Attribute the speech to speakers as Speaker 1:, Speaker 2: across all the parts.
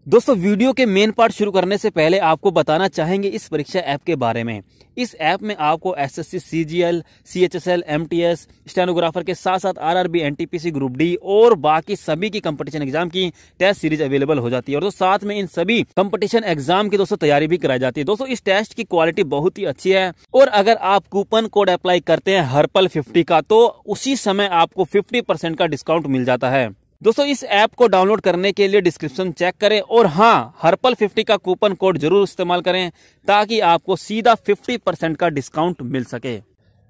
Speaker 1: दोस्तों वीडियो के main part शुरू करने से पहले आपको बताना चाहेंगे इस परीक्षा ऐप के बारे में। इस ऐप में आपको SSC, CGL, CHSL, MTS, stenographer के साथ साथ आरआरबी, एनटीपीसी, ग्रुप डी और बाकी सभी की कंपटीशन एग्जाम की टेस्ट सीरीज अवेलेबल हो जाती है। और दोस्तों साथ में इन सभी कंपटीशन एग्जाम की दोस्तों तैयारी भी कराई जाती है। दोस्तों इस टेस्ट की क्वालिटी बहुत ही अच्छी है और अगर आप कूपन कोड अप्लाई करते हैं हरपल 50 का तो उसी समय आपको 50% का डिस्काउंट मिल जाता है। दोस्तों इस ऐप को डाउनलोड करने के लिए डिस्क्रिप्शन चेक करें और हाँ, हरपल 50 का कूपन कोड जरूर इस्तेमाल करें ताकि आपको सीधा 50% का डिस्काउंट मिल सके।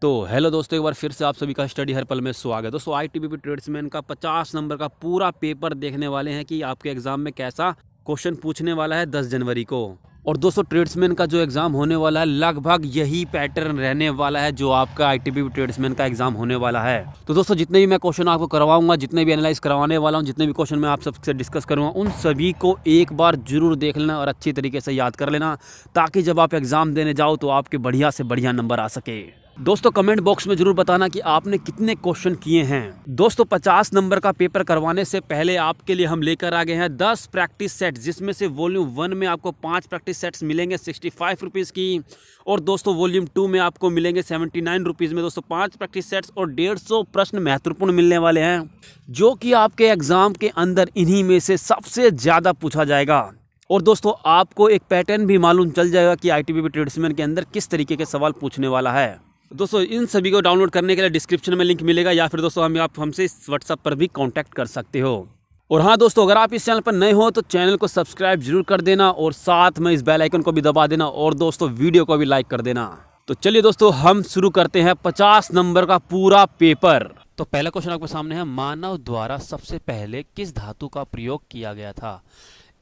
Speaker 1: तो हेलो दोस्तों, एक बार फिर से आप सभी का स्टडी हरपल में स्वागत है। दोस्तों आईटीबीपी ट्रेड्समैन का 50 नंबर का पूरा पेपर देखने वाले हैं कि आपके एग्जाम में कैसा क्वेश्चन पूछने वाला है 10 जनवरी को। और दोस्तों ट्रेड्समैन का जो एग्जाम होने वाला है लगभग यही पैटर्न रहने वाला है जो आपका आईटीबीपी ट्रेड्समैन का एग्जाम होने वाला है। तो दोस्तों जितने भी मैं क्वेश्चन आपको करवाऊंगा, जितने भी एनालाइज करवाने वाला हूं, जितने भी क्वेश्चन मैं आप सबसे डिस्कस करूंगा, उन सभी को एक बार जरूर देख लेना और अच्छी तरीके से याद कर लेना ताकि जब आप एग्जाम देने जाओ तो आपके बढ़िया से बढ़िया नंबर आ सके। दोस्तों कमेंट बॉक्स में जरूर बताना कि आपने कितने क्वेश्चन किए हैं। दोस्तों 50 नंबर का पेपर करवाने से पहले आपके लिए हम लेकर आ गए हैं 10 प्रैक्टिस सेट, जिसमें से वॉल्यूम 1 में आपको 5 प्रैक्टिस सेट्स मिलेंगे 65 रुपीज़ की, और दोस्तों वॉल्यूम 2 में आपको मिलेंगे 79 रुपीज़ में दोस्तों 5 प्रैक्टिस सेट्स और 150 प्रश्न महत्वपूर्ण मिलने वाले हैं जो कि आपके एग्जाम के अंदर इन्हीं में से सबसे ज़्यादा पूछा जाएगा। और दोस्तों आपको एक पैटर्न भी मालूम चल जाएगा कि आईटीबीपी ट्रेड्समैन के अंदर किस तरीके के सवाल पूछने वाला है। दोस्तों इन सभी को डाउनलोड करने के लिए डिस्क्रिप्शन में लिंक मिलेगा या फिर दोस्तों आप हमसे इस व्हाट्सएप पर भी कांटेक्ट कर सकते हो। और हाँ दोस्तों, अगर आप इस चैनल पर नए हो तो चैनल को सब्सक्राइब जरूर कर देना और साथ में इस बेल आइकन को भी दबा देना और दोस्तों वीडियो को भी लाइक कर देना। तो चलिए दोस्तों हम शुरू करते हैं 50 नंबर का पूरा पेपर। तो पहला क्वेश्चन आपके सामने है, मानव द्वारा सबसे पहले किस धातु का प्रयोग किया गया था?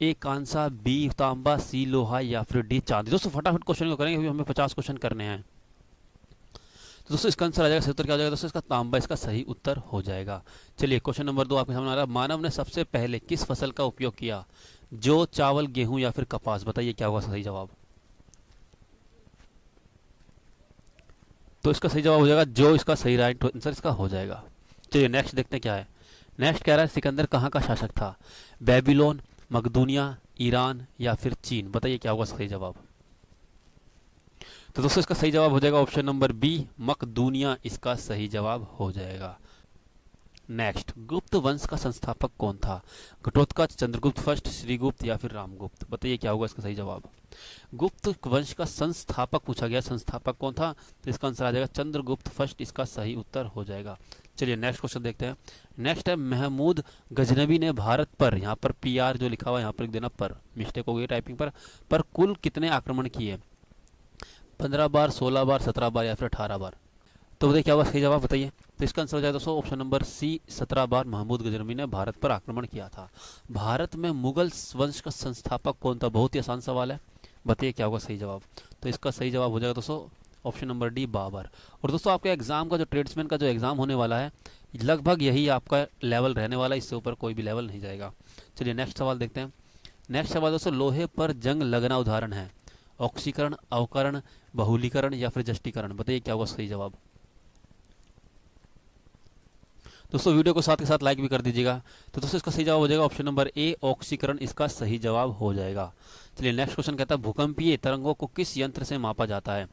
Speaker 1: ए कांसा, बी तांबा, सी लोहा या फिर डी चांदी। दोस्तों फटाफट क्वेश्चन को करेंगे, हमें 50 क्वेश्चन करने हैं। तो दोस्तों इसका आंसर आ जाएगा, सही उत्तर क्या हो जाएगा दोस्तों? इसका तांबा इसका सही उत्तर हो जाएगा। चलिए क्वेश्चन नंबर 2 आपके सामने आ रहा है, मानव ने सबसे पहले किस फसल का उपयोग किया? जौ, चावल, गेहूं या फिर कपास। बताइए क्या होगा सही जवाब? तो इसका सही जवाब हो जाएगा जौ, इसका सही राइट आंसर इसका हो जाएगा। चलिए नेक्स्ट देखते हैं क्या है। नेक्स्ट कह रहा है, सिकंदर कहाँ का शासक था? बेबीलोन, मकदूनिया, ईरान या फिर चीन। बताइए क्या होगा सही जवाब? तो दोस्तों इसका सही जवाब हो जाएगा ऑप्शन नंबर बी, मकदूनिया इसका सही जवाब हो जाएगा। नेक्स्ट, गुप्त वंश का संस्थापक कौन था? घटोत्कच, चंद्रगुप्त फर्स्ट, श्रीगुप्त या फिर रामगुप्त। बताइए क्या होगा इसका सही जवाब? गुप्त वंश का संस्थापक पूछा गया, संस्थापक कौन था? तो इसका आंसर आ जाएगा चंद्रगुप्त फर्स्ट, इसका सही उत्तर हो जाएगा। चलिए नेक्स्ट क्वेश्चन देखते हैं। नेक्स्ट है, महमूद गजनवी ने भारत पर, यहाँ पर PR जो लिखा हुआ है यहाँ पर लिख देना पर, मिस्टेक हो गई टाइपिंग पर कुल कितने आक्रमण किए? 15 बार, 16 बार, 17 बार या फिर 18 बार। तो बताइए क्या होगा सही जवाब? बताइए। तो इसका आंसर हो जाएगा दोस्तों ऑप्शन नंबर सी, 17 बार महमूद गजनवी ने भारत पर आक्रमण किया था। भारत में मुगल वंश का संस्थापक कौन था? बहुत ही आसान सवाल है, बताइए क्या होगा सही जवाब? तो इसका सही जवाब हो जाएगा दोस्तों ऑप्शन नंबर डी, बाबर। और दोस्तों आपके एग्जाम का जो ट्रेड्समैन का जो एग्जाम होने वाला है लगभग यही आपका लेवल रहने वाला है, इससे ऊपर कोई भी लेवल नहीं जाएगा। चलिए नेक्स्ट सवाल देखते हैं। नेक्स्ट सवाल दोस्तों, लोहे पर जंग लगना उदाहरण है? ऑक्सीकरण, अवकरण, बहुलीकरण या फिर जस्टीकरण। बताइए क्या होगा सही जवाब? दोस्तों वीडियो को साथ के साथ लाइक भी कर दीजिएगा। तो दोस्तों इसका सही जवाब हो जाएगा ऑप्शन नंबर ए, ऑक्सीकरण इसका सही जवाब हो जाएगा। चलिए नेक्स्ट क्वेश्चन कहता है, भूकंपीय तरंगों को किस यंत्र से मापा जाता है?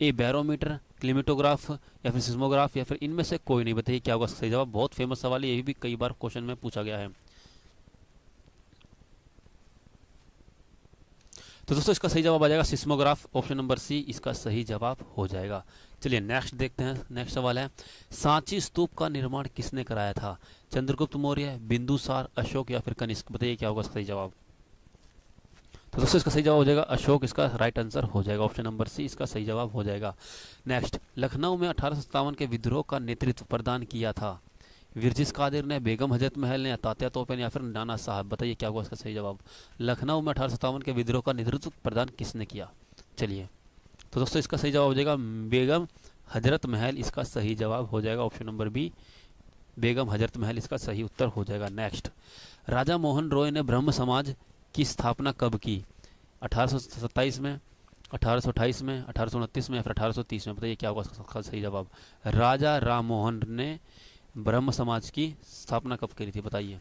Speaker 1: ए बैरोमीटर, क्लिमेटोग्राफ या फिर सिस्मोग्राफ या फिर इनमें से कोई नहीं। बताइए क्या होगा सही जवाब? बहुत फेमस सवाल है, ये भी कई बार क्वेश्चन में पूछा गया है। तो दोस्तों इसका सही जवाब आ जाएगा सिस्मोग्राफ, ऑप्शन नंबर सी इसका सही जवाब हो जाएगा। चलिए नेक्स्ट देखते हैं। नेक्स्ट सवाल है, सांची स्तूप का निर्माण किसने कराया था? चंद्रगुप्त मौर्य, बिंदुसार, अशोक या फिर कनिष्क। बताइए क्या होगा सही जवाब? तो दोस्तों इसका सही जवाब हो जाएगा अशोक, इसका राइट आंसर हो जाएगा, ऑप्शन नंबर सी इसका सही जवाब हो जाएगा। नेक्स्ट, लखनऊ में 1857 के विद्रोह का नेतृत्व प्रदान किया था? विरजिस कादिर ने, बेगम हजरत महल ने, तात्या तोपे ने या फिर नाना साहब। बताइए क्या होगा इसका सही जवाब? लखनऊ में 1857 के विद्रोह का नेतृत्व प्रदान किसने किया? चलिए तो दोस्तों इसका सही जवाब हो जाएगा बेगम हजरत महल, इसका सही जवाब हो जाएगा option number B, Begum Hazrat Mahal इसका सही उत्तर हो जाएगा। नेक्स्ट, राजा मोहन रॉय ने ब्रह्म समाज की स्थापना कब की? 1827 में, 1828 में, 1829 में या फिर 1830 में। बताइए क्या होगा इसका सही जवाब? राजा राम मोहन ने ब्रह्म समाज की स्थापना कब करी थी? बताइए।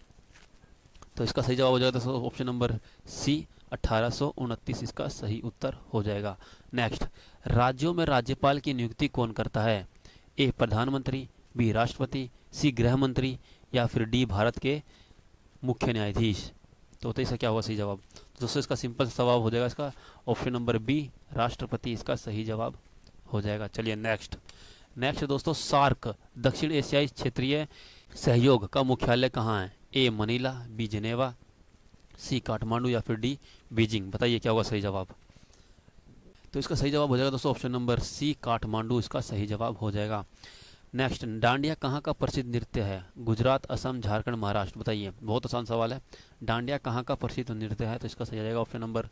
Speaker 1: तो इसका सही जवाब हो जाएगा दोस्तों ऑप्शन नंबर सी 1829 इसका सही उत्तर हो जाएगा। नेक्स्ट, राज्यों में राज्यपाल की नियुक्ति कौन करता है? ए प्रधानमंत्री, बी राष्ट्रपति, सी गृह मंत्री या फिर डी भारत के मुख्य न्यायाधीश। तो इसका क्या होगा सही जवाब? तो दोस्तों इसका सिंपल जवाब हो जाएगा इसका ऑप्शन नंबर बी राष्ट्रपति इसका सही जवाब हो जाएगा। चलिए नेक्स्ट दोस्तों, सार्क दक्षिण एशियाई क्षेत्रीय सहयोग का मुख्यालय कहाँ है? ए मनीला, बी जिनेवा, सी काठमांडू या फिर डी बीजिंग। बताइए क्या होगा सही जवाब? तो इसका सही जवाब हो जाएगा दोस्तों ऑप्शन नंबर सी काठमांडू इसका सही जवाब हो जाएगा। नेक्स्ट, डांडिया कहाँ का प्रसिद्ध नृत्य है? गुजरात, असम, झारखंड, महाराष्ट्र। बताइए, बहुत आसान सवाल है। डांडिया कहाँ का प्रसिद्ध नृत्य है? तो इसका सही जाएगा ऑप्शन नंबर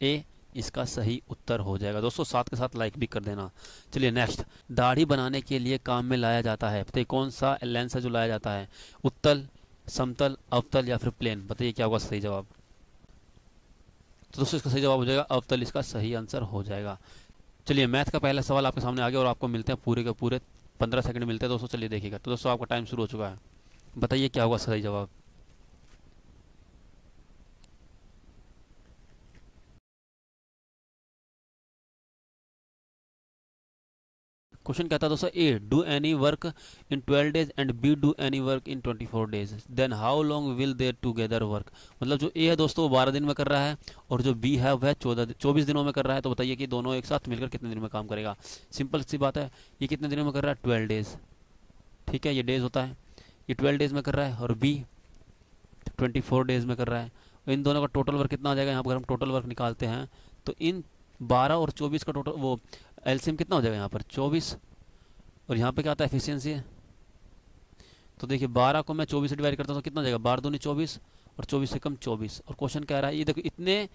Speaker 1: ए इसका सही उत्तर हो जाएगा। दोस्तों साथ के साथ लाइक भी कर देना। चलिए नेक्स्ट, दाढ़ी बनाने के लिए काम में लाया जाता है, बताइए कौन सा लेंस है जो लाया जाता है? उत्तल, समतल, अवतल या फिर प्लेन। बताइए क्या होगा सही जवाब? तो दोस्तों इसका सही जवाब हो जाएगा अवतल इसका सही आंसर हो जाएगा। चलिए मैथ का पहला सवाल आपके सामने आ गया और आपको मिलते हैं पूरे के पूरे 15 सेकंड मिलते हैं दोस्तों। चलिए देखिएगा। तो दोस्तों आपका टाइम शुरू हो चुका है, बताइए क्या होगा सही जवाब? क्वेश्चन कहता है दोस्तों, A do any work in 12 days and B do any work in 24 days, then how long will there together work. मतलब जो ए है दोस्तों वो 12 दिन में कर रहा है और जो बी है वह 24 दिनों में कर रहा है। तो बताइए कि दोनों एक साथ मिलकर कितने दिन में काम करेगा? सिंपल सी बात है, ये कितने दिनों में कर रहा है? 12 डेज। ठीक है, ये डेज होता है, ये 12 डेज में कर रहा है और बी 24 डेज में कर रहा है। इन दोनों का टोटल वर्क कितना हो जाएगा? यहाँ पर हम टोटल वर्क निकालते हैं तो इन 12 और 24 का टोटल वो एलसीएम कितना हो जाएगा? यहाँ पर 24 और यहाँ पे क्या आता है? एफिशिएंसी है। तो देखिए 12 को मैं 24 से डिवाइड करता हूँ तो कितना हो जाएगा? 12 दूनी 24 और 24 से कम 24। और क्वेश्चन कह रहा है ये देखो इतने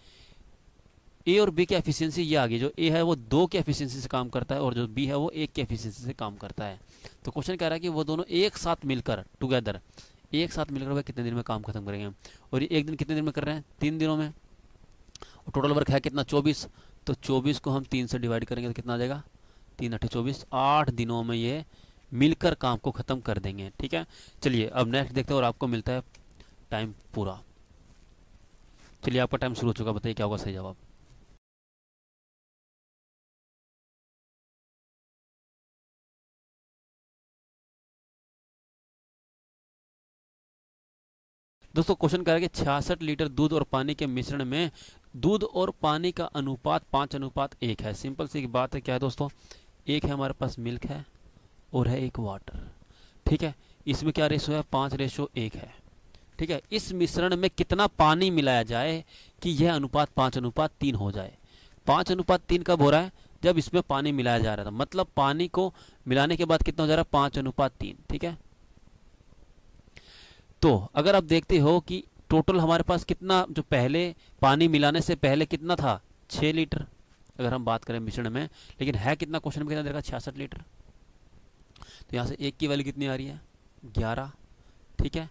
Speaker 1: ए और बी की एफिशिएंसी ये आ गई। जो ए है वो 2 की एफिशिएंसी से काम करता है और जो बी है वो 1 की एफिशिएंसी से काम करता है। तो क्वेश्चन कह रहा है कि वो दोनों एक साथ मिलकर टुगेदर एक साथ मिलकर वह कितने दिन में काम खत्म करेंगे? और ये एक दिन कितने दिन में कर रहे हैं? 3 दिनों में। और टोटल वर्क है कितना? 24। तो 24 को हम 3 से डिवाइड करेंगे तो कितना आ जाएगा? 3 8 24, 8 दिनों में ये मिलकर काम को खत्म कर देंगे। ठीक है, चलिए अब नेक्स्ट देखते हैं और आपको मिलता है टाइम पूरा। चलिए आपका टाइम शुरू हो चुका, बताइए क्या होगा सही जवाब? दोस्तों क्वेश्चन कह रहा है कि 66 लीटर दूध और पानी के मिश्रण में दूध और पानी का अनुपात 5:1 है। सिंपल सी बात है, क्या है दोस्तों? एक है हमारे पास मिल्क है और है एक वाटर। ठीक है, इसमें क्या रेशो है? 5:1 है। ठीक है, इस मिश्रण में कितना पानी मिलाया जाए कि यह अनुपात 5:3 हो जाए? 5:3 कब हो रहा है? जब इसमें पानी मिलाया जा रहा था, मतलब पानी को मिलाने के बाद कितना हो जा रहा है? 5:3। ठीक है, तो अगर आप देखते हो कि टोटल हमारे पास कितना, जो पहले पानी मिलाने से पहले कितना था? 6 लीटर अगर हम बात करें मिश्रण में, लेकिन है कितना? क्वेश्चन में कितना दे रखा? 66 लीटर। तो यहाँ से एक की वैल्यू कितनी आ रही है? 11। ठीक है,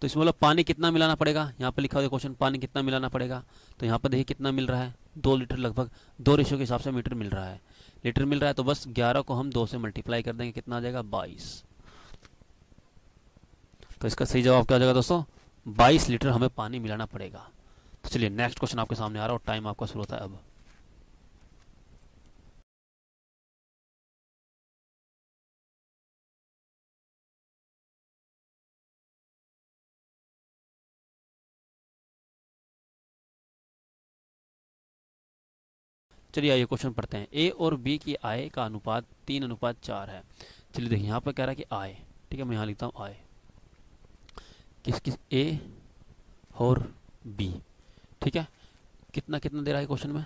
Speaker 1: तो इसमें मतलब पानी कितना मिलाना पड़ेगा? यहाँ पर लिखा हुआ क्वेश्चन पानी कितना मिलाना पड़ेगा। तो यहाँ पर देखिए कितना मिल रहा है? 2 लीटर, लगभग 2 रेशो के हिसाब से लीटर मिल रहा है। लीटर मिल रहा है तो बस 11 को हम 2 से मल्टीप्लाई कर देंगे, कितना आ जाएगा? 22। तो इसका सही जवाब क्या हो जाएगा दोस्तों? 22 लीटर हमें पानी मिलाना पड़ेगा। तो चलिए नेक्स्ट क्वेश्चन आपके सामने आ रहा है और टाइम आपका शुरू होता है अब। चलिए आइए क्वेश्चन पढ़ते हैं। ए और बी की आय का अनुपात 3:4 है। चलिए देखिए यहाँ पर कह रहा है कि आय, ठीक है मैं यहाँ लिखता हूँ आय, किस किस ए और बी। ठीक है, कितना कितना दे रहा है क्वेश्चन में?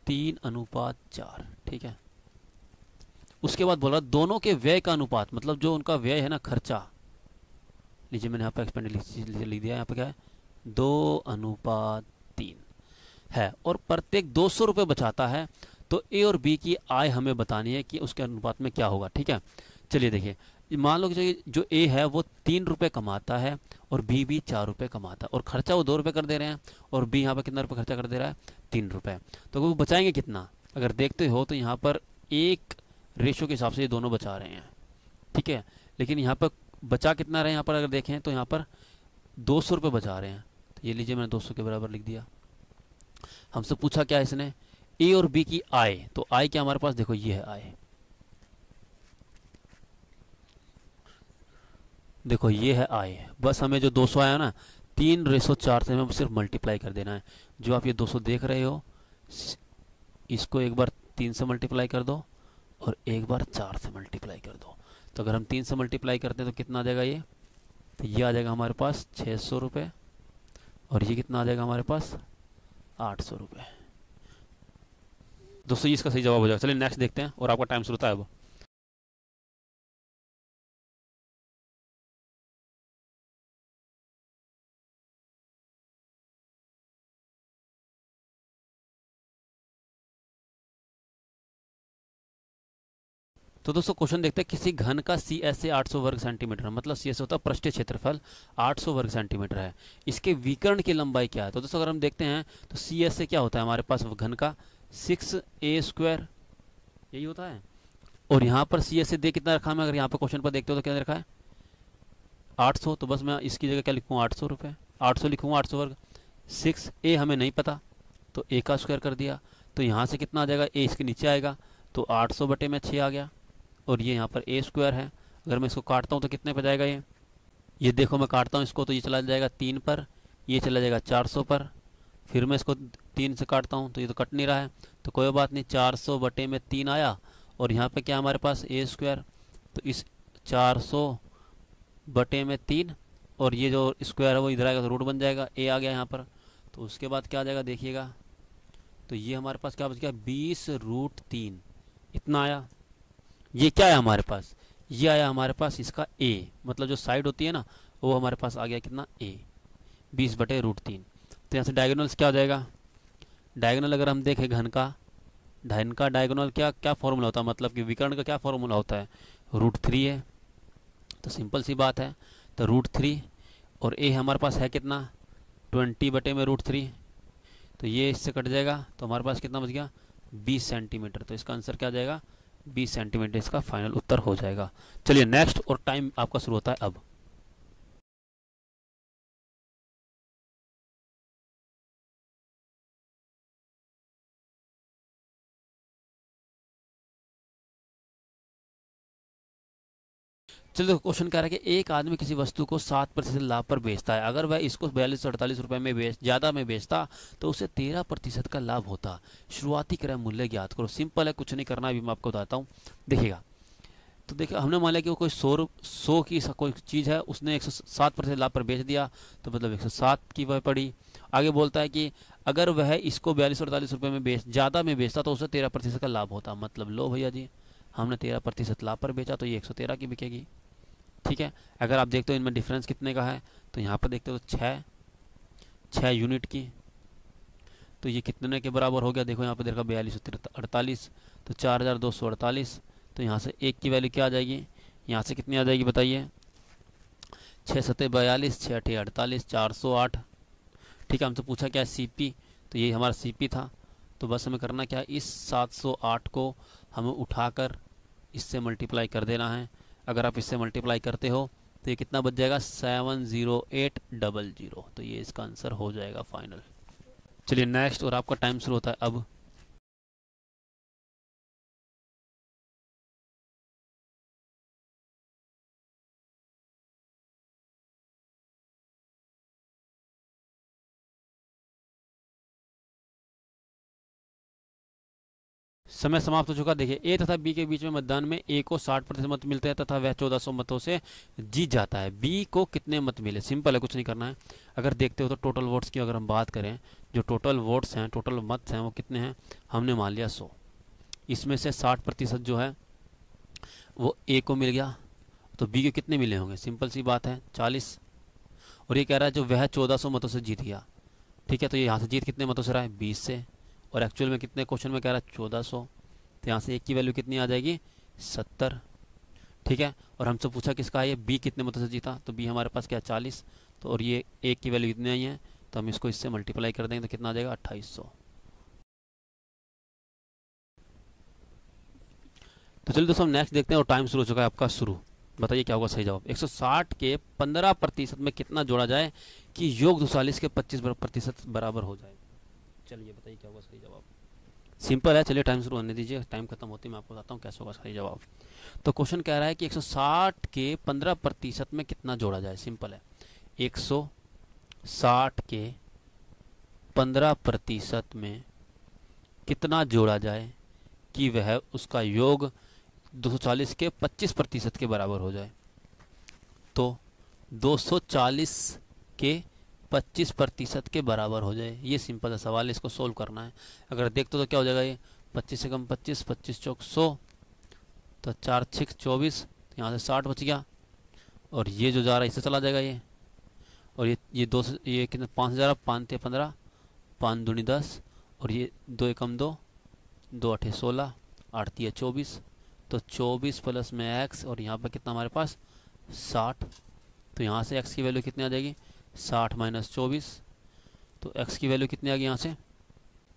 Speaker 1: 3:4। ठीक है, उसके बाद बोला दोनों के व्यय का अनुपात, मतलब जो उनका व्यय है ना, खर्चा, लीजिए मैंने यहाँ पे एक्सपेंडिचर लिख दिया, यहाँ पे क्या है? 2:3 है और प्रत्येक 200 रुपये बचाता है। तो ए और बी की आय हमें बतानी है कि उसके अनुपात में क्या होगा। ठीक है, चलिए देखिए, मान लो कि जो ए है वो 3 रुपये कमाता है और बी भी 4 रुपये कमाता है और खर्चा वो 2 रुपये कर दे रहे हैं और बी यहाँ पर कितना रुपये खर्चा कर दे रहा है? 3 रुपये। तो वो बचाएंगे कितना? अगर देखते हो तो यहाँ पर एक रेशो के हिसाब से ये दोनों बचा रहे हैं। ठीक है, लेकिन यहाँ पर बचा कितना रहे? यहाँ पर अगर देखें तो यहाँ पर 200 रुपये बचा रहे हैं, तो ये लीजिए मैंने 200 के बराबर लिख दिया। हमसे पूछा क्या इसने, ए और बी की आय, तो आय क्या हमारे पास, देखो ये है आय, देखो ये है आय। बस हमें जो 200 आया ना 3:4 से हमें सिर्फ मल्टीप्लाई कर देना है। जो आप ये 200 देख रहे हो इसको एक बार 3 से मल्टीप्लाई कर दो और एक बार 4 से मल्टीप्लाई कर दो। तो अगर हम 3 से मल्टीप्लाई करते हैं तो कितना आ जाएगा ये, तो ये आ जाएगा हमारे पास 600 रुपये, और ये कितना आ जाएगा हमारे पास 800 रुपये। दोस्तों ये इसका सही जवाब हो जाएगा। चलिए नेक्स्ट देखते हैं और आपका टाइम शुरू होता है अब। तो दोस्तों क्वेश्चन देखते हैं, किसी घन का सी एस से 800 वर्ग सेंटीमीटर, मतलब सी एस होता है पृष्ठीय क्षेत्रफल, 800 वर्ग सेंटीमीटर है, इसके विकर्ण की लंबाई क्या है। तो दोस्तों अगर हम देखते हैं तो सी एस से क्या होता है हमारे पास घन का 6a², यही होता है। और यहाँ पर सी एस से दे कितना रखा है, अगर यहाँ पर क्वेश्चन पर देखते हो तो क्या रखा है 800, तो बस मैं इसकी जगह क्या लिखूँ 800 रुपये, 800 लिखूँगा 800 वर्ग। 6a हमें नहीं पता तो a का स्क्वायर कर दिया, तो यहाँ से कितना आ जाएगा, a इसके नीचे आएगा तो 800 बटे में 6 आ गया, और ये यहाँ पर a² है। अगर मैं इसको काटता हूँ तो कितने पर जाएगा ये देखो मैं काटता हूँ इसको तो ये चला जाएगा 3 पर, ये चला जाएगा 400 पर, फिर मैं इसको 3 से काटता हूँ तो ये तो कट नहीं रहा है, तो कोई बात नहीं, 400 बटे में 3 आया, और यहाँ पे क्या हमारे पास a², तो इस 400 बटे में 3 और ये जो स्क्वायर है वो इधर आएगा तो रूट बन जाएगा, a आ गया यहाँ पर। तो उसके बाद क्या आ जाएगा देखिएगा, तो ये हमारे पास क्या बच गया 20√3, इतना आया। ये क्या है हमारे पास, ये आया हमारे पास इसका a, मतलब जो साइड होती है ना वो हमारे पास आ गया कितना a, 20/√3। तो यहाँ से डायगोनल्स क्या हो जाएगा, डायगोनल अगर हम देखें घन का डायगोनल क्या क्या फॉर्मूला होता है, मतलब कि विकर्ण का क्या फॉर्मूला होता है, √3 है। तो सिंपल सी बात है, तो √3 और a हमारे पास है कितना 20/√3, तो ये इससे कट जाएगा तो हमारे पास कितना बच गया 20 सेंटीमीटर। तो इसका आंसर क्या आ जाएगा 20 सेंटीमीटर, इसका फाइनल उत्तर हो जाएगा। चलिए नेक्स्ट, और टाइम आपका शुरू होता है अब। चलिए क्वेश्चन कह रहा है कि एक आदमी किसी वस्तु को 7% लाभ पर बेचता है, अगर वह इसको 42-48 रुपए में ज़्यादा में बेचता तो उसे 13% का लाभ होता। शुरुआती क्रय मूल्य ज्ञात करो। सिंपल है, कुछ नहीं करना, अभी मैं आपको बताता हूँ। देखिएगा, तो देखिए हमने मान लिया कि वो कोई 100 की कोई चीज़ है, उसने 107% लाभ पर बेच दिया, तो मतलब 107 की वह पड़ी। आगे बोलता है कि अगर वह इसको 42-48 रुपये में ज़्यादा में बेचता तो उसे 13% का लाभ होता। मतलब लो भैया जी, हमने 13% लाभ पर बेचा तो ये 113 की बिकेगी। ठीक है, अगर आप देखते हो इनमें डिफरेंस कितने का है, तो यहाँ पर देखते हो 6 यूनिट की, तो ये कितने के बराबर हो गया, देखो यहाँ पर देखा 4248, तो 4248, तो यहाँ से 1 की वैल्यू क्या आ जाएगी, यहाँ से कितनी आ जाएगी बताइए, 6×7=42, 6×8=48, 408। ठीक है, हमसे पूछा क्या है सीपी, तो ये हमारा सीपी था। तो बस हमें करना क्या है, इस 708 को हमें उठाकर इससे मल्टीप्लाई कर देना है। अगर आप इससे मल्टीप्लाई करते हो तो ये कितना बच जाएगा 70800, तो ये इसका आंसर हो जाएगा फाइनल। चलिए नेक्स्ट, और आपका टाइम शुरू होता है अब। समय समाप्त हो चुका। देखिए ए तथा बी के बीच में मतदान में ए को 60% मत मिलते हैं तथा वह 1400 मतों से जीत जाता है। बी को कितने मत मिले, सिंपल है, कुछ नहीं करना है। अगर देखते हो तो टोटल वोट्स की अगर हम बात करें, जो टोटल वोट्स हैं, टोटल मत हैं, वो कितने हैं, हमने मान लिया 100, इसमें से 60% जो है वो ए को मिल गया, तो बी के कितने मिले होंगे, सिंपल सी बात है 40। और ये कह रहा है जो वह 1400 मतों से जीत गया। ठीक है, तो ये यहाँ से जीत कितने मतों से रहा है 20 से, और एक्चुअल में कितने क्वेश्चन में कह रहा है 1400, तो यहाँ से एक की वैल्यू कितनी आ जाएगी 70। ठीक है, और हमसे पूछा किसका है, ये बी कितने मतों से जीता, तो बी हमारे पास क्या 40, तो और ये एक की वैल्यू कितनी आई है, तो हम इसको इससे मल्टीप्लाई कर देंगे तो कितना आ जाएगा 2800। तो चलिए दोस्तों हम नेक्स्ट देखते हैं, और टाइम शुरू हो चुका है आपका शुरू। बताइए क्या होगा सही जवाब। 160 के 15% में कितना जोड़ा जाए कि योग 240 के 25% बराबर हो जाए। चलिए बताइए क्या होगा सही जवाब। सिंपल है, चलिए टाइम शुरू होने दीजिए, टाइम खत्म होते मैं आपको बताता हूँ कैसे होगा सही जवाब। तो क्वेश्चन कह रहा है कि 160 के 15% में कितना जोड़ा जाए। सिंपल है, 160 के 15% में कितना जोड़ा जाए कि वह उसका योग 240 के 25% के बराबर हो जाए। तो 240 के 25% के बराबर हो जाए, ये सिंपल सा सवाल है, इसको सोल्व करना है। अगर देखते तो क्या हो जाएगा, ये 25 से कम 25, 25 चौक 100, तो 4 6 24, यहाँ से 60 बच गया, और ये जो जा रहा है इससे चला जाएगा ये, और ये दो ये कितने 5 जा रहा, 5 ते 15, 5 दूनी 10, और ये 2 एकम 2, 2 8 16, 8 3 24, तो 24 प्लस में x, और यहाँ पर कितना हमारे पास 60, तो यहाँ से x की वैल्यू कितनी आ जाएगी 60 माइनस 24, तो x की वैल्यू कितनी आ गई यहाँ से,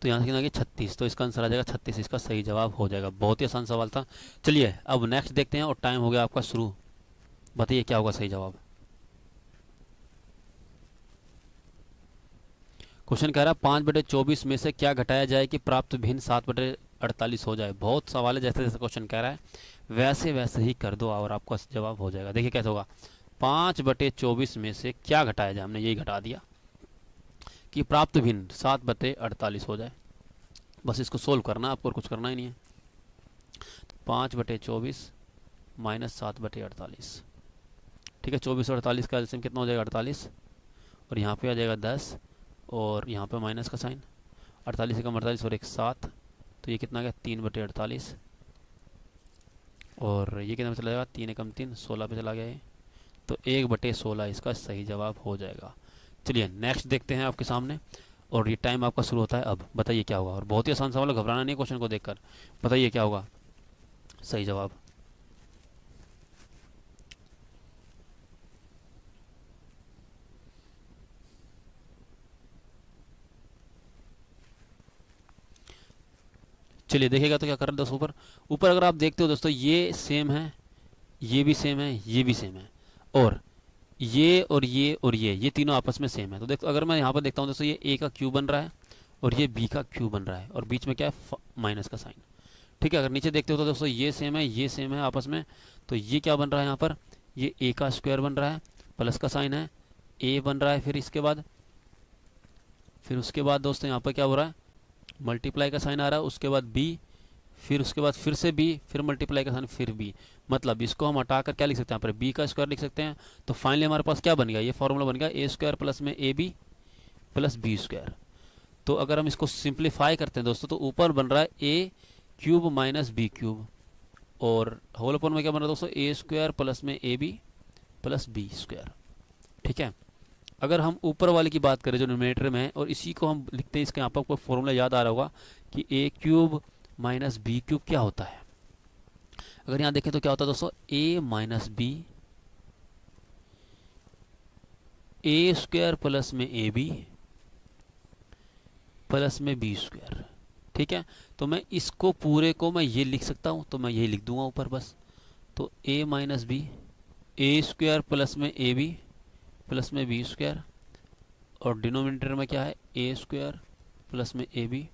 Speaker 1: तो यहाँ से कितना आ गई 36, तो इसका आंसर आ जाएगा 36, इसका सही जवाब हो जाएगा। बहुत ही आसान सवाल था। चलिए अब नेक्स्ट देखते हैं, और टाइम हो गया आपका शुरू। बताइए क्या होगा सही जवाब। क्वेश्चन कह रहा है 5/24 में से क्या घटाया जाए कि प्राप्त भिन्न 7/48 हो जाए। बहुत सवाल है, जैसे जैसे क्वेश्चन कह रहा है वैसे वैसे ही कर दो और आपका जवाब हो जाएगा। देखिए कैसे होगा, 5/24 में से क्या घटाया जाए, हमने यही घटा दिया कि प्राप्त भिन्न 7/48 हो जाए। बस इसको सोल्व करना, आपको कुछ करना ही नहीं है। 5/24 माइनस 7/48, ठीक है। 24 और 48 का एलसीएम कितना हो जाएगा 48, और यहाँ पे आ जाएगा 10, और यहाँ पे माइनस का साइन, 48 से कम 48 और 1 7, तो ये कितना आ गया 3/48, और ये कितना पे चला जाएगा 3 एकम 3, 16 पे चला गया ये, तो 1/16 इसका सही जवाब हो जाएगा। चलिए नेक्स्ट देखते हैं आपके सामने, और ये टाइम आपका शुरू होता है अब। बताइए क्या होगा, और बहुत ही आसान सवाल है, घबराना नहीं क्वेश्चन को देखकर। बताइए क्या होगा सही जवाब। चलिए देखिएगा तो क्या कर रहे हैं दोस्तों, ऊपर ऊपर अगर आप देखते हो दोस्तों, ये सेम है, ये भी सेम है, ये भी सेम है, और ये और ये और ये तीनों आपस में सेम है। तो देखो अगर मैं यहाँ पर देखता हूँ दोस्तों, ये ए का क्यू बन रहा है और ये बी का क्यू बन रहा है, और बीच में क्या है माइनस का साइन, ठीक है। अगर नीचे देखते हो तो दोस्तों ये सेम है, ये सेम है आपस में, तो ये क्या बन रहा है यहाँ पर, ये ए का स्क्वायर बन रहा है, प्लस का साइन है, ए बन रहा है, फिर उसके बाद दोस्तों यहाँ पर क्या हो रहा है, मल्टीप्लाई का साइन आ रहा है, उसके बाद बी, फिर उसके बाद फिर से बी, फिर मल्टीप्लाई का साइन, फिर बी। मतलब इसको हम हटाकर क्या लिख सकते हैं यहाँ पर, बी का स्क्वायर लिख सकते हैं। तो फाइनली हमारे पास क्या बन गया, ये फॉर्मूला बन गया ए स्क्वायर प्लस में A B plus B square. तो अगर हम इसको सिंप्लीफाई करते हैं दोस्तों, तो ऊपर बन रहा है ए क्यूब माइनस बी क्यूब, और होल अपन में क्या बन रहा है दोस्तों, ए स्क्वायर प्लस में A B plus B square, ठीक है। अगर हम ऊपर वाले की बात करें जो न्यूमरेटर में है, और इसी को हम लिखते हैं, इसके यहाँ पर आपको फॉर्मूला याद आ रहा होगा कि ए क्यूब माइनस बी क्यूब क्या होता है। अगर यहाँ देखें तो क्या होता है दोस्तों, ए माइनस बी, ए स्क्वायर प्लस में ए बी प्लस में बी स्क्वायर, ठीक है। तो मैं इसको पूरे को मैं ये लिख सकता हूँ, तो मैं यही लिख दूंगा ऊपर बस। तो ए माइनस बी, ए स्क्वायर प्लस में ए बी प्लस में बी स्क्वायर, और डिनोमिनेटर में क्या है ए स्क्वायर प्लस में ए बी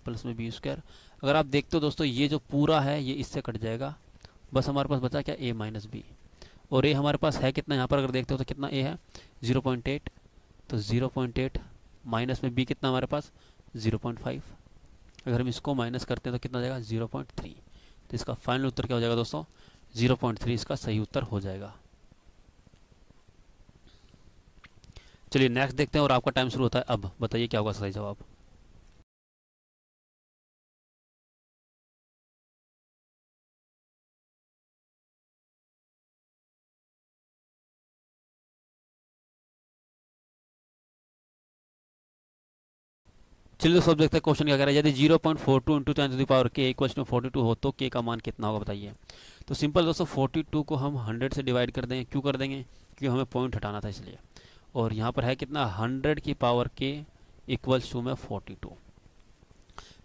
Speaker 1: प्लस में बी स्क्वायर। अगर आप देखते हो दोस्तों, ये जो पूरा है ये इससे कट जाएगा, बस हमारे पास बचा क्या ए माइनस बी, और ए हमारे पास है कितना, यहाँ पर अगर देखते हो तो कितना ए है 0.8, तो 0.8 माइनस में बी कितना हमारे पास 0.5, अगर हम इसको माइनस करते हैं तो कितना जाएगा 0.3। तो इसका फाइनल उत्तर क्या हो जाएगा दोस्तों 0.3, इसका सही उत्तर हो जाएगा। चलिए नेक्स्ट देखते हैं, और आपका टाइम शुरू होता है अब। बताइए क्या होगा सही जवाब। चलिए दोस्तों अब देखते हैं क्वेश्चन क्या कह रहा है। यदि 0.42 इंटू 10 टू द पावर के इक्वल टू 42 हो तो के का मान कितना होगा बताइए। तो सिंपल दोस्तों 42 को हम 100 से डिवाइड कर देंगे। क्यों कर देंगे, क्योंकि हमें पॉइंट हटाना था इसलिए। और यहाँ पर है कितना 100 की पावर के इक्वल्स टू में 42,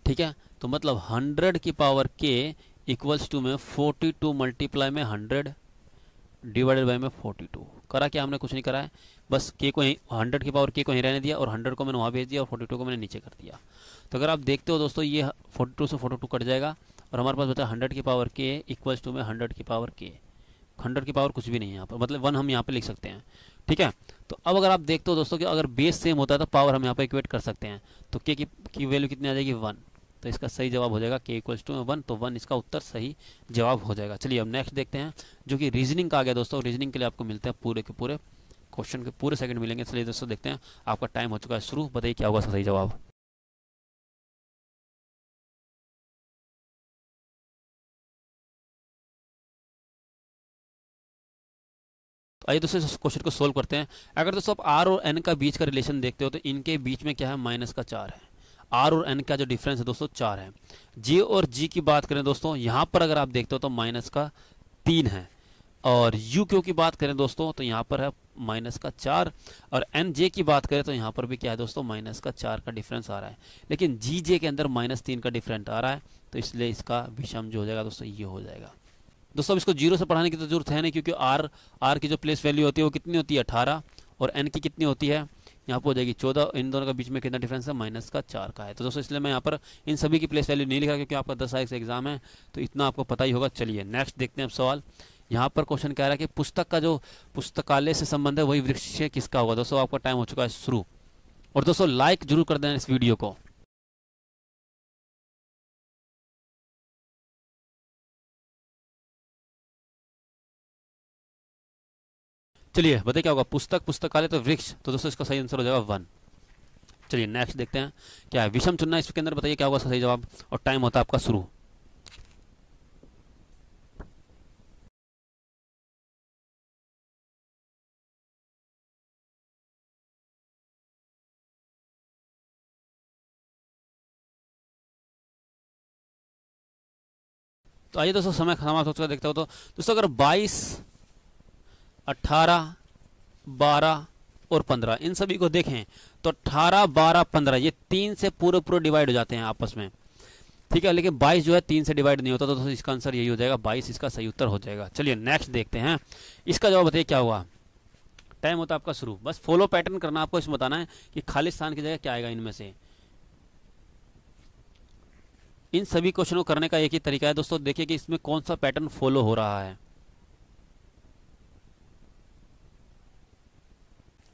Speaker 1: ठीक है। तो मतलब 100 की पावर के इक्वल्स टू में 42 मल्टीप्लाई में 100 डिवाइडेड बाय में 42। करा क्या हमने? कुछ नहीं करा है, बस के को 100 की पावर के को ही रहने दिया और 100 को मैंने वहाँ भेज दिया और 42 को मैंने नीचे कर दिया। तो अगर आप देखते हो दोस्तों, ये 42 से 42 कट जाएगा और हमारे पास बचा 100 की पावर के इक्वल्स टू में 100 की पावर के। 100 की पावर कुछ भी नहीं है यहाँ पर, मतलब 1 हम यहाँ पे लिख सकते हैं। ठीक है, तो अब अगर आप देखते हो दोस्तों कि अगर बेस सेम होता है तो पावर हम यहाँ पे इक्वेट कर सकते हैं। तो के की वैल्यू कितनी आ जाएगी? 1। तो इसका सही जवाब हो जाएगा के इक्वल्स टू में 1। तो 1 इसका उत्तर सही जवाब हो जाएगा। चलिए अब नेक्स्ट देखते हैं, जो कि रीजनिंग का आ गया दोस्तों। रीजनिंग के लिए आपको मिलते हैं पूरे के पूरे क्वेश्चन के पूरे सेकंड मिलेंगे। चलिए दोस्तों देखते हैं, आपका टाइम हो चुका है शुरू। बताइए क्या होगा सही जवाब। आइए दोस्तों इस क्वेश्चन को सोल्व करते हैं। अगर दोस्तों आप आर और एन का बीच का रिलेशन देखते हो तो इनके बीच में क्या है? माइनस का 4 है। आर और एन का जो डिफरेंस है दोस्तों 4 है। जे और जी की बात करें दोस्तों, यहाँ पर अगर आप देखते हो तो माइनस का 3 है। और यू क्यू की बात करें दोस्तों तो यहाँ पर है माइनस का 4। और एन जे की बात करें तो यहाँ पर भी क्या है दोस्तों? माइनस का 4 का डिफरेंस आ रहा है। लेकिन जी जे के अंदर -3 का डिफरेंस आ रहा है, तो इसलिए इसका विषम जो हो जाएगा दोस्तों ये हो जाएगा। दोस्तों अब इसको जीरो से पढ़ाने की तो जरूरत है नहीं, क्योंकि आर की जो प्लेस वैल्यू होती है वो कितनी होती है? 18। और एन की कितनी होती है? यहाँ पर हो जाएगी 14। इन दोनों का बीच में कितना डिफरेंस है? माइनस का 4 का है। तो दोस्तों इसलिए मैं यहाँ पर इन सभी की प्लेस वैल्यू नहीं लिखा, क्योंकि आपका 10 तारीख से एग्जाम है, तो इतना आपको पता ही होगा। चलिए नेक्स्ट देखते हैं अब सवाल। यहाँ पर क्वेश्चन कह रहा है कि पुस्तक का जो पुस्तकालय से संबंध है वही वृक्ष किसका होगा। दोस्तों आपका टाइम हो चुका है शुरू। और दोस्तों लाइक जरूर कर देना इस वीडियो को। चलिए बताइए क्या होगा? पुस्तक, पुस्तकालय तो वृक्ष, तो दोस्तों इसका सही आंसर हो जाएगा 1। चलिए नेक्स्ट देखते हैं क्या है। विषम चुनना इसके अंदर, बताइए क्या होगा सही जवाब। और टाइम होता है आपका शुरू। तो आइए दोस्तों समय समाप्त हो चुका देखते हो। तो दोस्तों अगर 22, 18, 12 और 15 इन सभी को देखें तो 18, 12, 15 ये 3 से पूरे पूरे डिवाइड हो जाते हैं आपस में। ठीक है, लेकिन 22 जो है 3 से डिवाइड नहीं होता, तो इसका आंसर यही हो जाएगा 22 इसका सही उत्तर हो जाएगा। चलिए नेक्स्ट देखते हैं, इसका जवाब बताइए क्या हुआ। टाइम होता है आपका शुरू। बस फॉलो पैटर्न करना, आपको इसमें बताना है कि खाली स्थान की जगह क्या आएगा इनमें से। इन सभी क्वेश्चनों को करने का एक ही तरीका है दोस्तों, देखिए कि इसमें कौन सा पैटर्न फॉलो हो रहा है।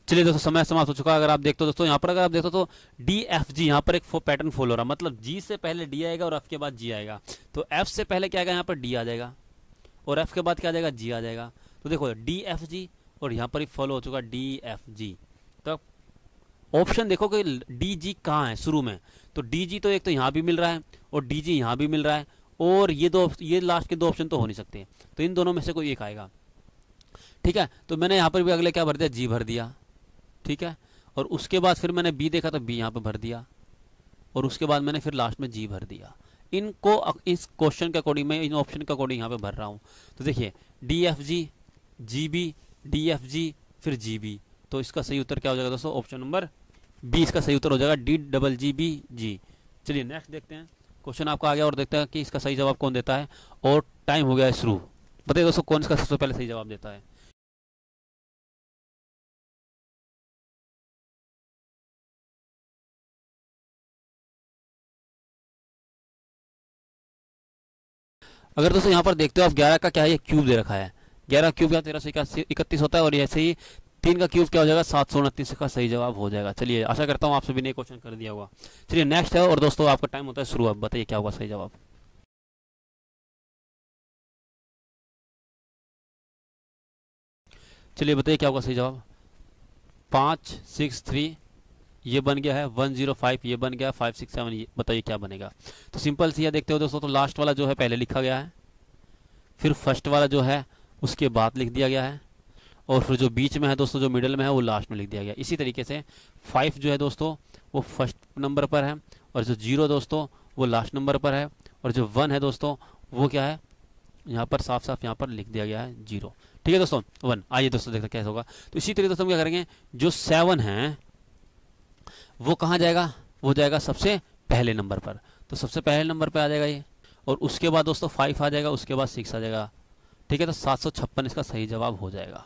Speaker 1: चलिए दोस्तों समय समाप्त हो चुका है। अगर आप देखते हो दोस्तों यहाँ पर, अगर आप देखते हो तो डी एफ जी यहाँ पर एक पैटर्न फॉलो हो रहा है, मतलब जी से पहले डी आएगा और एफ के बाद जी आएगा। तो एफ से पहले क्या आएगा? यहाँ पर डी आ जाएगा और एफ के बाद क्या आ जाएगा? जी आ जाएगा। तो देखो डी एफ जी और यहाँ पर ही फॉलो हो चुका डी एफ जी। तो ऑप्शन देखो कि डी जी कहाँ है शुरू में। तो डी जी तो एक तो यहाँ भी मिल रहा है और डी जी यहाँ भी मिल रहा है, और ये लास्ट के 2 ऑप्शन तो हो नहीं सकते, तो इन दोनों में से कोई एक आएगा। ठीक है, तो मैंने यहाँ पर भी अगले क्या भर दिया? जी भर दिया। ठीक है, और उसके बाद फिर मैंने बी देखा तो बी यहाँ पे भर दिया, और उसके बाद मैंने फिर लास्ट में जी भर दिया। इनको इस क्वेश्चन के अकॉर्डिंग मैं इन ऑप्शन के अकॉर्डिंग यहाँ पे भर रहा हूँ। तो देखिए D F G, G B, D F G, फिर जी बी। तो इसका सही उत्तर क्या हो जाएगा दोस्तों? ऑप्शन नंबर बी इसका सही उत्तर हो जाएगा, डी डबल जी बी जी। चलिए नेक्स्ट देखते हैं, क्वेश्चन आपका आ गया और देखते हैं कि इसका सही जवाब कौन देता है। और टाइम हो गया है शुरू। बताइए दोस्तों कौन इसका सबसे पहले सही जवाब देता है। अगर दोस्तों यहाँ पर देखते हो आप, 11 का क्या है? ये क्यूब दे रखा है। 11 क्यूब या 1331 होता है, और ऐसे ही 3 का क्यूब क्या हो जाएगा? 729 का सही जवाब हो जाएगा। चलिए आशा करता हूँ आप सभी ने क्वेश्चन कर दिया होगा। चलिए नेक्स्ट है, और दोस्तों आपका टाइम होता है शुरू। अब बताइए क्या होगा सही जवाब। चलिए बताइए क्या होगा सही जवाब। 5, 6, 3 ये बन गया है, 105 ये बन गया, 5, 6, 7 ये बताइए क्या बनेगा। तो सिंपल सी है, देखते हो दोस्तों, तो लास्ट वाला जो है पहले लिखा गया है, फिर फर्स्ट वाला जो है उसके बाद लिख दिया गया है, और फिर जो बीच में है दोस्तों, जो मिडिल में है वो लास्ट में लिख दिया गया। इसी तरीके से 5 जो है दोस्तों वो फर्स्ट नंबर पर है, और जो 0 दोस्तों वो लास्ट नंबर पर है, और जो 1 है दोस्तों वो क्या है? यहाँ पर साफ साफ यहाँ पर लिख दिया गया है 0। ठीक है दोस्तों 1। आइए दोस्तों देखते कैसे होगा। तो इसी तरीके दोस्तों हम क्या करेंगे, जो 7 है वो कहाँ जाएगा? वो जाएगा सबसे पहले नंबर पर। तो सबसे पहले नंबर पर आ जाएगा ये, और उसके बाद दोस्तों 5 आ जाएगा, उसके बाद 6 आ जाएगा। ठीक है, तो 756 इसका सही जवाब हो जाएगा।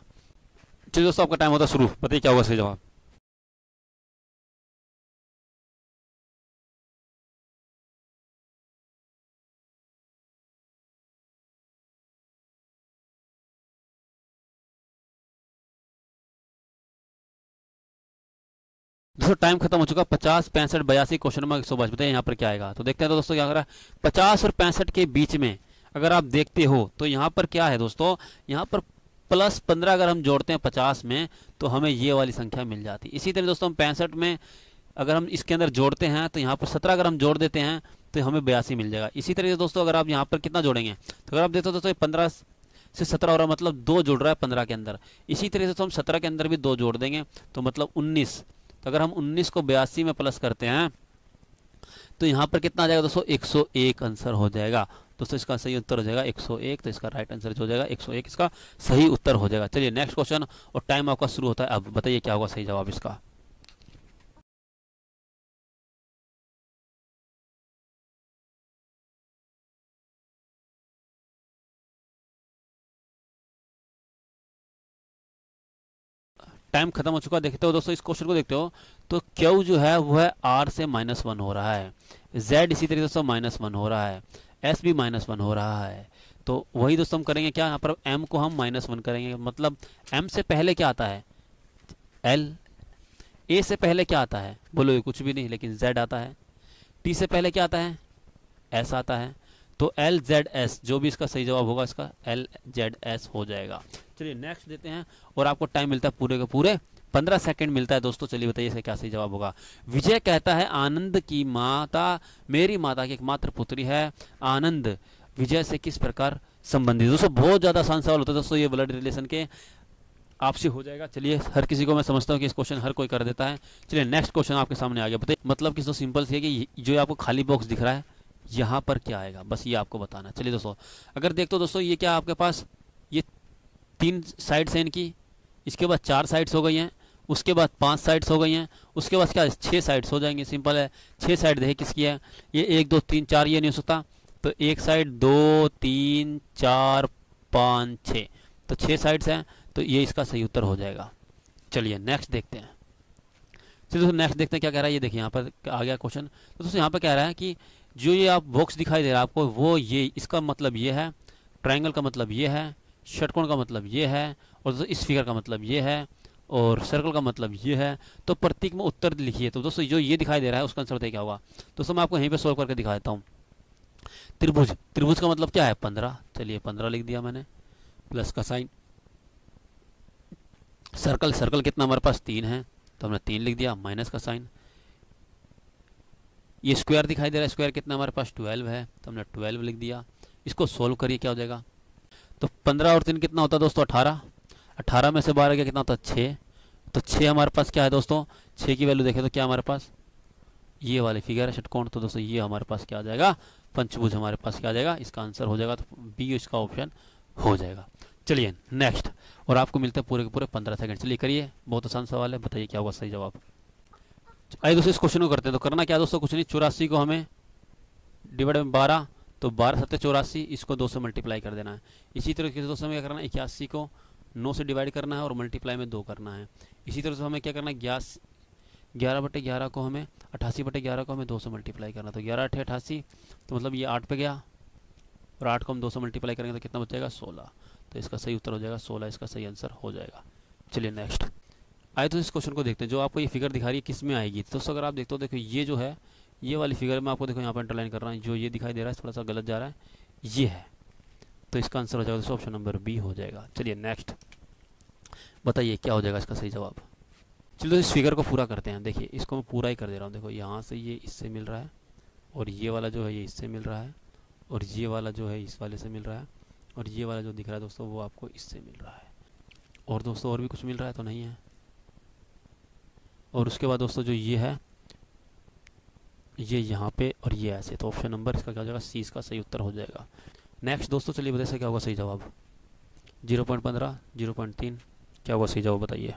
Speaker 1: चलिए दोस्तों, आपका टाइम होता है शुरू, बताइए क्या होगा सही जवाब। दोस्तों टाइम खत्म हो चुका, 50, 65, 82, क्वेश्चन नंबर 122, बताइए यहाँ पर क्या आएगा। तो देखते हैं, तो दोस्तों क्या कर रहा है, 50 और 65 के बीच में अगर आप देखते हो तो यहाँ पर क्या है दोस्तों, यहाँ पर +15 अगर हम जोड़ते हैं 50 में तो हमें ये वाली संख्या मिल जाती है। इसी तरह दोस्तों हम 65 में अगर हम इसके अंदर जोड़ते हैं तो यहाँ पर 17 अगर हम जोड़ देते हैं तो हमें 82 मिल जाएगा। इसी तरह से दोस्तों अगर आप यहाँ पर कितना जोड़ेंगे, तो अगर आप देखते हो दोस्तों 15 से 17 हो रहा है, मतलब 2 जुड़ रहा है 15 के अंदर। इसी तरह से तो हम 17 के अंदर भी 2 जोड़ देंगे तो मतलब 19। तो अगर हम 19 को 82 में प्लस करते हैं तो यहाँ पर कितना आ जाएगा दोस्तों, 101 आंसर हो जाएगा। दोस्तों इसका सही उत्तर हो जाएगा 101, तो इसका राइट आंसर जो हो जाएगा 101 इसका सही उत्तर हो जाएगा। चलिए नेक्स्ट क्वेश्चन, और टाइम आपका शुरू होता है अब, बताइए क्या होगा सही जवाब इसका। टाइम खत्म हो चुका, देखते हो दोस्तों इस क्वेश्चन को देखते हो तो क्यू जो है वो है आर से -1 हो रहा है, जेड इसी तरीके से -1 हो रहा है, एस भी -1 हो रहा है। तो वही दोस्तों हम करेंगे क्या, यहाँ पर एम को हम -1 करेंगे, मतलब एम से पहले क्या आता है, एल। ए से पहले क्या आता है, बोलो ये कुछ भी नहीं, लेकिन जेड आता है। टी से पहले क्या आता है, एस आता है। तो एल जेड एस, जो भी इसका सही जवाब होगा इसका एल जेड एस हो जाएगा। चलिए नेक्स्ट देते हैं, और आपको टाइम मिलता है पूरे के पूरे 15 सेकंड मिलता है दोस्तों। चलिए बताइए इसका क्या सही जवाब होगा। विजय कहता है आनंद की माता मेरी माता की एकमात्र पुत्री है, आनंद विजय से किस प्रकार संबंधित। दोस्तों बहुत ज्यादा आसान सवाल होता है दोस्तों, ये ब्लड रिलेशन के आपसे हो जाएगा। चलिए हर किसी को मैं समझता हूँ कि इस क्वेश्चन हर कोई कर देता है। चलिए नेक्स्ट क्वेश्चन आपके सामने आ गया, बताइए मतलब कि सिंपल सी है कि जो आपको खाली बॉक्स दिख रहा है यहाँ पर क्या आएगा, बस ये आपको बताना। चलिए दोस्तों अगर देखते हो दोस्तों, ये क्या आपके पास, ये 3 साइड्स हैं इनकी, इसके बाद 4 साइड्स हो गई हैं, उसके बाद 5 साइड्स हो गई हैं, उसके बाद क्या 6 साइड्स हो जाएंगे। सिंपल है, 6 साइड देखिए किसकी है, ये 1 2 3 4, ये नहीं हो सकता, तो एक साइड 2 3 4 5 6, तो 6 साइड्स हैं, तो ये इसका सही उत्तर हो जाएगा। चलिए नेक्स्ट देखते हैं। चलिए दोस्तों नेक्स्ट देखते हैं क्या कह रहा है, ये देखिए यहाँ पर आ गया क्वेश्चन। तो दोस्तों यहाँ पर कह रहा है कि जो ये आप बॉक्स दिखाई दे रहा है आपको, वो ये इसका मतलब ये है, ट्रायंगल का मतलब ये है, षटकोण का मतलब ये है, और दोस्तों इस फिगर का मतलब ये है, और सर्कल का मतलब ये है। तो प्रतीक में उत्तर लिखिए। तो दोस्तों जो ये दिखाई दे रहा है उसका आंसर बताइए क्या होगा। दोस्तों मैं आपको यहीं पे सोल्व करके दिखा देता हूँ। त्रिभुज, त्रिभुज का मतलब क्या है 15, चलिए 15 लिख दिया मैंने, प्लस का साइन। सर्कल, सर्कल कितना हमारे पास 3 है, तो हमने 3 लिख दिया, माइनस का साइन। ये स्क्वायर दिखाई दे रहा है, स्क्वायर कितना हमारे पास 12 है, तो हमने 12 लिख दिया। इसको सोल्व करिए क्या हो जाएगा। तो 15 और 3 कितना होता है दोस्तों 18, 18 में से 12 गया कितना होता है 6, तो 6 हमारे पास क्या है दोस्तों, 6 की वैल्यू देखें तो क्या हमारे पास ये वाली फिगर है षटकोण, तो दोस्तों ये हमारे पास क्या आ जाएगा, पंचभुज हमारे पास क्या आ जाएगा, इसका आंसर हो जाएगा, तो बी इसका ऑप्शन हो जाएगा। चलिए नेक्स्ट, और आपको मिलते हैं पूरे के पूरे 15 सेकंड। चलिए करिए, बहुत आसान सवाल है, बताइए क्या होगा सही जवाब। आइए दोस्तों इस क्वेश्चन को करते हैं। तो करना क्या दोस्तों, कुछ नहीं, 84 को हमें डिवाइड में 12, तो 12 7 84, इसको 2 से मल्टीप्लाई कर देना है। इसी तरह से दोस्तों हमें क्या करना है, 81 को 9 से डिवाइड करना है और मल्टीप्लाई में 2 करना है। इसी तरह से हमें क्या करना है, 11/11 को हमें 88/11 को हमें 2 से मल्टीप्लाई करना है। तो 11 8 88, तो मतलब ये 8 पे गया, और 8 को हम 2 से मल्टीप्लाई करेंगे तो कितना बचेगा 16, तो इसका सही उत्तर हो जाएगा 16, इसका सही आंसर हो जाएगा। चलिए नेक्स्ट आइए तो इस क्वेश्चन को देखते हैं। जो आपको ये फिगर दिखा रही है किस में आएगी, तो दोस्तों अगर आप देखते हो, देखो ये जो है, ये वाली फिगर में आपको देखो यहाँ पर अंडरलाइन कर रहा है, जो ये दिखाई दे रहा है थोड़ा सा गलत जा रहा है, ये है, तो इसका आंसर हो जाएगा दोस्तों ऑप्शन नंबर बी हो जाएगा। चलिए नेक्स्ट बताइए क्या हो जाएगा इसका सही जवाब। चलिए इस फिगर को पूरा करते हैं। देखिए इसको मैं पूरा ही कर दे रहा हूँ, देखो यहाँ से ये इससे मिल रहा है, और ये वाला जो है ये इससे मिल रहा है, और ये वाला जो है इस वाले से मिल रहा है, और ये वाला जो दिख रहा है दोस्तों वो आपको इससे मिल रहा है, और दोस्तों और भी कुछ मिल रहा है तो नहीं है। और उसके बाद दोस्तों जो ये है ये यहाँ पे, और ये ऐसे, तो ऑप्शन नंबर इसका क्या हो जाएगा, सी इसका सही उत्तर हो जाएगा। नेक्स्ट दोस्तों चलिए बताइए क्या होगा सही जवाब। 0.15, 0.3, क्या होगा सही जवाब बताइए।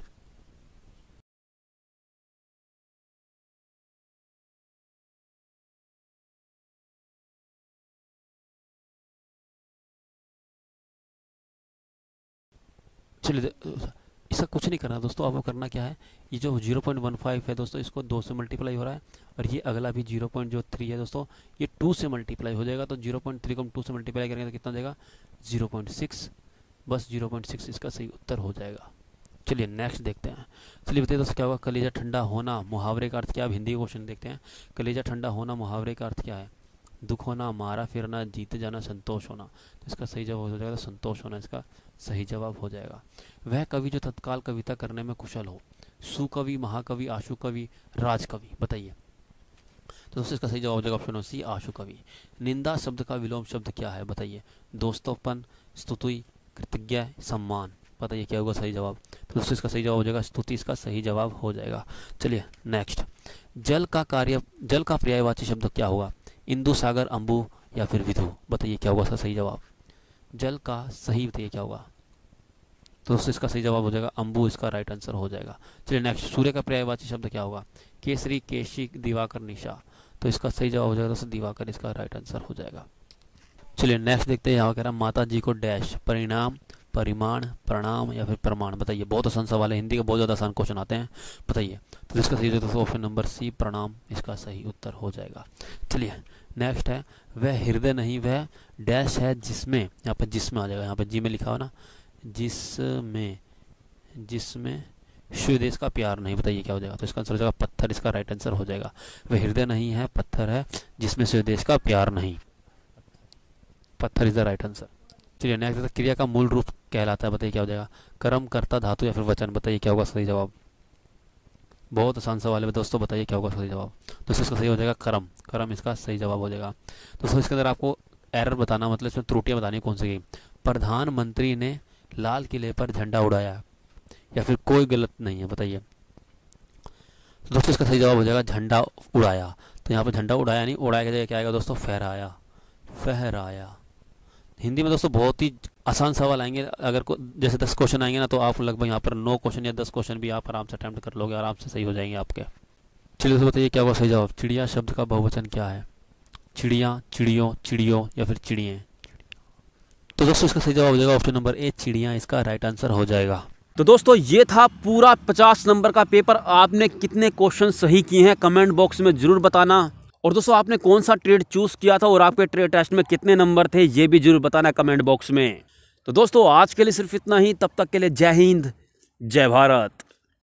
Speaker 1: चलिए इसका कुछ नहीं करना दोस्तों, आपको करना क्या है, ये जो 0.15 है दोस्तों, इसको 2 से मल्टीप्लाई हो रहा है, और ये अगला भी 0.3 है दोस्तों, ये 2 से मल्टीप्लाई हो जाएगा। तो 0.3 को हम 2 से मल्टीप्लाई करेंगे तो कितना देगा 0.6, बस 0.6 इसका सही उत्तर हो जाएगा। चलिए नेक्स्ट देखते हैं। चलिए बताइए दोस्तों क्या होगा, कलेजा ठंडा होना मुहावरे का अर्थ क्या है। हिंदी का क्वेश्चन देखते हैं। कलेजा ठंडा होना मुहावरे का अर्थ क्या है। दुख होना, मारा फिरना, जीते जाना, संतोष होना। तो इसका सही जवाब हो जाएगा संतोष होना, इसका सही जवाब हो जाएगा। वह कवि जो तत्काल कविता करने में कुशल हो। सुकवि, महाकवि, आशु कवि, राजकवि। बताइए। तो दोस्तों इसका सही जवाब हो जाएगा ऑप्शन सी, आशु कवि। निंदा शब्द का विलोम शब्द क्या है। बताइए। दोस्तोपन, स्तुति, कृतज्ञ, सम्मान। बताइए क्या होगा सही जवाब। तो दोस्तों इसका सही जवाब हो जाएगा स्तुति, इसका सही जवाब हो जाएगा। चलिए नेक्स्ट। जल का पर्यायवाची शब्द क्या होगा। इंदु, सागर, अंबु या फिर विधु। बताइए क्या होगा इसका सही जवाब। जल का सही बताइए क्या होगा। तो दोस्तों इसका सही जवाब हो जाएगा अंबु, इसका राइट आंसर हो जाएगा। चलिए नेक्स्ट। सूर्य का पर्यायवाची शब्द क्या होगा। केसरी, केशी, दिवाकर, निशा। तो इसका सही जवाब हो जाएगा दोस्तों दिवाकर, इसका राइट आंसर हो जाएगा। चलिए नेक्स्ट देखते हैं। यहाँ कह रहा है माता जी को डैश, परिणाम, परिमाण, प्रणाम या फिर प्रमाण। बताइए। बहुत आसान सवाल है, हिंदी का बहुत ज़्यादा आसान क्वेश्चन आते हैं। बताइए। तो इसका सही दोस्तों ऑप्शन नंबर सी, प्रणाम, इसका सही उत्तर हो जाएगा। चलिए नेक्स्ट है। वह हृदय नहीं, वह डैश है जिसमें, यहाँ पर जिसमें आ जाएगा, यहाँ पर जी में लिखा हो ना, जिसमें स्वदेश का प्यार नहीं। बताइए क्या हो जाएगा। तो इसका आंसर हो जाएगा पत्थर, इसका राइट आंसर हो जाएगा। वह हृदय नहीं है, पत्थर है जिसमें स्वदेश का प्यार नहीं। पत्थर इज द राइट आंसर। चलिए नेक्स्ट। क्रिया का मूल रूप कहलाता है। बताइए क्या हो जाएगा। कर्म, कर्ता, धातु या फिर वचन। बताइए क्या होगा सही जवाब। बहुत आसान सवाल है दोस्तों, बताइए क्या होगा सही जवाब। दोस्तों इसका सही हो जाएगा कर्म, कर्म इसका सही जवाब हो जाएगा। दोस्तों इसके अंदर आपको एरर बताना, मतलब इसमें त्रुटियां बतानी कौन सी। प्रधानमंत्री ने लाल किले पर झंडा उड़ाया, या फिर कोई गलत नहीं है। बताइए। तो दोस्तों इसका सही जवाब हो जाएगा झंडा उड़ाया। तो यहाँ पर झंडा उड़ाया नहीं, उड़ाया की जगह क्या आएगा दोस्तों, फहराया, फहराया। हिंदी में दोस्तों बहुत ही आसान सवाल आएंगे। अगर जैसे 10 क्वेश्चन आएंगे ना, तो आप लगभग यहाँ पर 9 क्वेश्चन या 10 क्वेश्चन भी आप आराम से अटेम्प्ट कर लोगे, आराम से सही हो जाएंगे आपके। चलिए दोस्तों बताइए क्या होगा सही जवाब। चिड़िया शब्द का बहुवचन क्या है। चिड़िया, चिड़ियों, चिड़ियों या फिर चिड़िए। तो दोस्तों इसका सही जवाब हो जाएगा ऑप्शन नंबर ए, चिड़िया, इसका राइट आंसर हो जाएगा। तो दोस्तों ये था पूरा 50 नंबर का पेपर। आपने कितने क्वेश्चन सही किए हैं कमेंट बॉक्स में जरूर बताना। और दोस्तों आपने कौन सा ट्रेड चूज किया था और आपके ट्रेड टेस्ट में कितने नंबर थे, ये भी जरूर बताना कमेंट बॉक्स में। तो दोस्तों आज के लिए सिर्फ इतना ही। तब तक के लिए जय हिंद, जय भारत।